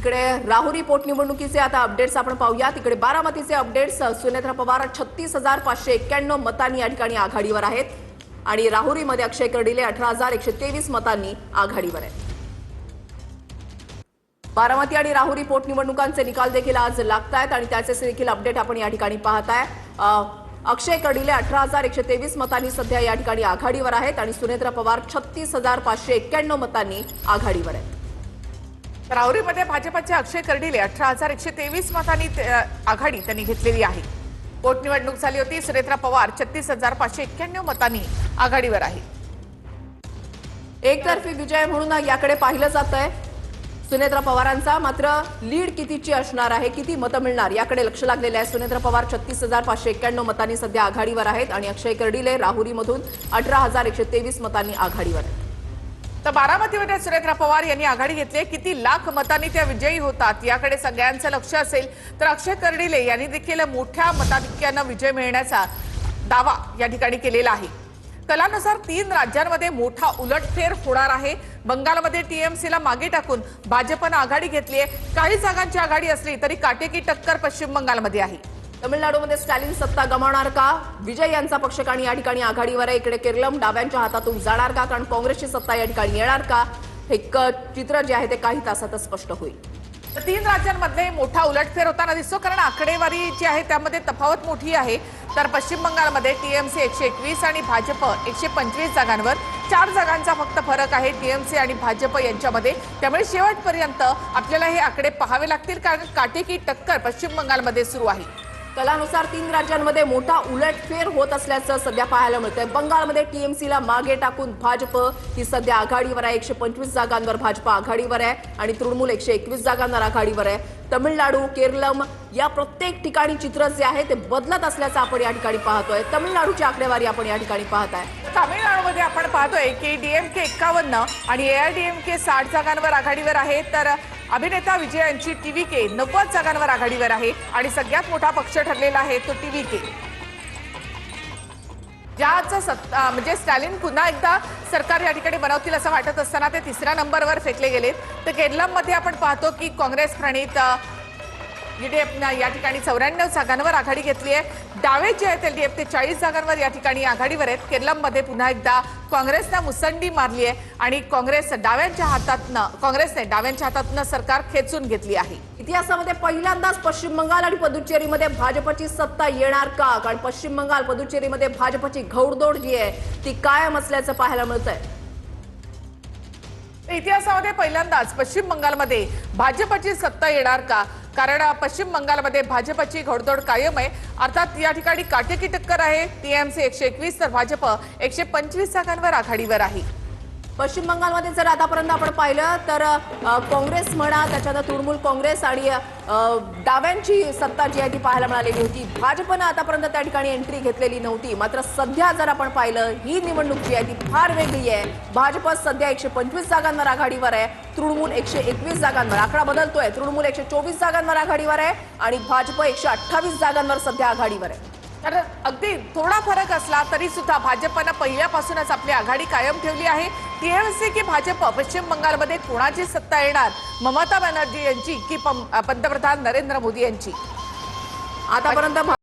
इकडे राहुरी पोटनिवडणुकीचे आता अपडेट्स आपण पाहूया। तिकडे बारामतीचे अपडेट्स। सुनेत्रा पवार 36,591 मतांनी या ठिकाणी आघाडीवर आहेत आणि राहुरीमध्ये अक्षय कर्डिले 18,123 मतांनी आघाडीवर आहेत। बारामती आणि राहुरी पोटनिवडणुकांचे निकाल देखील आज लागतायत आणि त्याचे देखील अपडेट आपण या ठिकाणी पाहताय। अक्षय कर्डिले 18,123 मतांनी सध्या या ठिकाणी आघाडीवर आहेत आणि सुनेत्रा पवार 36,591 मतांनी आघाडीवर आहेत। राहुरीमध्ये भाजपचे अक्षय कर्डिले 18,123 मतांनी आघाडी त्यांनी घेतलेली आहे। पोटनिवडणूक झाली होती। सुनेत्रा पवार 36,591 मतांनी आघाडीवर आहे। एकतर्फी विजय म्हणून याकडे पाहिलं जातंय। सुनेत्रा पवारांचा मात्र लीड कितीची असणार आहे, किती मतं मिळणार याकडे लक्ष लागलेलं आहे। सुनेत्रा पवार 36,591 मतांनी सध्या आघाडीवर आहेत आणि अक्षय कर्डिले राहुरीमधून 18,123 मतांनी आघाडीवर आहेत। तर बारामतीमध्ये सुनेत्रा पवार यांनी आघाडी घेतली। किती लाख मतांनी त्या विजयी होतात याकडे सगळ्यांचं लक्ष असेल। तर अक्षय कर्डिले यांनी देखील मोठ्या मताधिक्याने विजय मिळण्याचा दावा या ठिकाणी केलेला आहे। कलानुसार 3 राज्यांमध्ये मोठा उलटफेर होणार आहे। बंगालमध्ये टीएमसीला मागे टाकून भाजपने आघाडी घेतली आहे। काही जागांची आघाडी असली तरी काटेकी टक्कर पश्चिम बंगालमध्ये आहे। तमिळनाडूमध्ये स्टॅलिन सत्ता गमावणार का? विजय यांचा पक्ष आणि या ठिकाणी आघाडीवर आहे। इकडे केरळम डाव्यांच्या हातातून जाणार का? कारण काँग्रेसची सत्ता या ठिकाणी येणार का? हे चित्र जे आहे ते काही तासातच स्पष्ट होईल। तर 3 राज्यांमध्ये मोठा उलटफेर होताना दिसतो, कारण आकडेवारी जी आहे त्यामध्ये तफावत मोठी आहे। तर पश्चिम बंगालमध्ये टीएमसी 121 आणि भाजप 125 जागांवर 4 जागांचा फक्त फरक आहे टीएमसी आणि भाजप यांच्यामध्ये। त्यामुळे शेवटपर्यंत आपल्याला हे आकडे पाहावे लागतील, कारण काटेकी टक्कर पश्चिम बंगालमध्ये सुरू आहे। कलानुसार 3 राज्यांमध्ये मोठा उलटफेर होत असल्याचं सध्या पाहायला मिळतंय। बंगालमध्ये टीएमसीला मागे टाकून भाजप ही सध्या आघाडीवर आहे। 125 जागांवर भाजप आघाडीवर आहे आणि तृणमूल 121 जागांवर आघाडीवर आहे। तमिळनाडू, केरळम या प्रत्येक ठिकाणी चित्र जे आहे ते बदलत असल्याचं आपण या ठिकाणी पाहतोय। तमिळनाडूची आकडेवारी आपण या ठिकाणी पाहताय। तामिळनाडूमध्ये आपण पाहतोय की डीएमके 51 आणि एआयडीएमके 60 जागांवर आघाडीवर आहे। तर अभिनेता विजय यांची टीव्हीके 90 जागांवर आघाडीवर आहे आणि सगळ्यात मोठा पक्ष ठरलेला आहे तो टीव्हीके। ज्याचं म्हणजे स्टॅलिन पुन्हा एकदा सरकार या ठिकाणी बनवतील असं वाटत असताना ते 3ऱ्या नंबरवर फेकले गेलेत। तर केरळमध्ये आपण पाहतो की काँग्रेस प्रणित यूडीएफने या ठिकाणी 94 जागांवर आघाडी घेतली आहे। डावे जे आहेत एलडीएफ ते 40 जागांवर या ठिकाणी आघाडीवर आहेत। केरळमध्ये पुन्हा एकदा काँग्रेसने मुसंडी मारली आहे आणि काँग्रेसने डाव्यांच्या हातातनं सरकार खेचून घेतली आहे। इतिहासामध्ये पहिल्यांदाच पश्चिम बंगाल आणि पुदुच्चेरीमध्ये भाजपची सत्ता येणार का? कारण पश्चिम बंगाल पुदुच्चेरीमध्ये भाजपची घौडदौड जी आहे ती कायम असल्याचं पाहायला मिळतंय। इतिहासामध्ये पहिल्यांदाच पश्चिम बंगालमध्ये भाजपची सत्ता येणार का? कारण पश्चिम बंगालमध्ये भाजपची घोडदौड कायम आहे। अर्थात या ठिकाणी काटेकी टक्कर आहे। टीएमसी 121 तर भाजप 125 जागांवर आघाडीवर आहे। पश्चिम बंगालमध्ये जर आतापर्यंत आपण पाहिलं तर काँग्रेस म्हणा, त्याच्यानंतर तृणमूल काँग्रेस आणि डाव्यांची सत्ता जी आहे ती पाहायला मिळालेली होती। भाजपनं आतापर्यंत त्या ठिकाणी एंट्री घेतलेली नव्हती। मात्र सध्या जर आपण पाहिलं ही निवडणूक जी आहे ती फार वेगळी आहे। भाजप सध्या 125 जागांवर आघाडीवर आहे। तृणमूल 121 जागांवर, आकडा बदलतोय। तृणमूल 124 जागांवर आघाडीवर आहे आणि भाजप 128 जागांवर सध्या आघाडीवर आहे। तर अगदी थोडा फरक असला तरी सुद्धा भाजपने पहिल्यापासूनच आपली आघाडी कायम ठेवली आहे। टीएमसी की भाजप पश्चिम बंगालमध्ये कोणाची सत्ता येणार? ममता बॅनर्जी यांची की पंतप्रधान नरेंद्र मोदी यांची? आतापर्यंत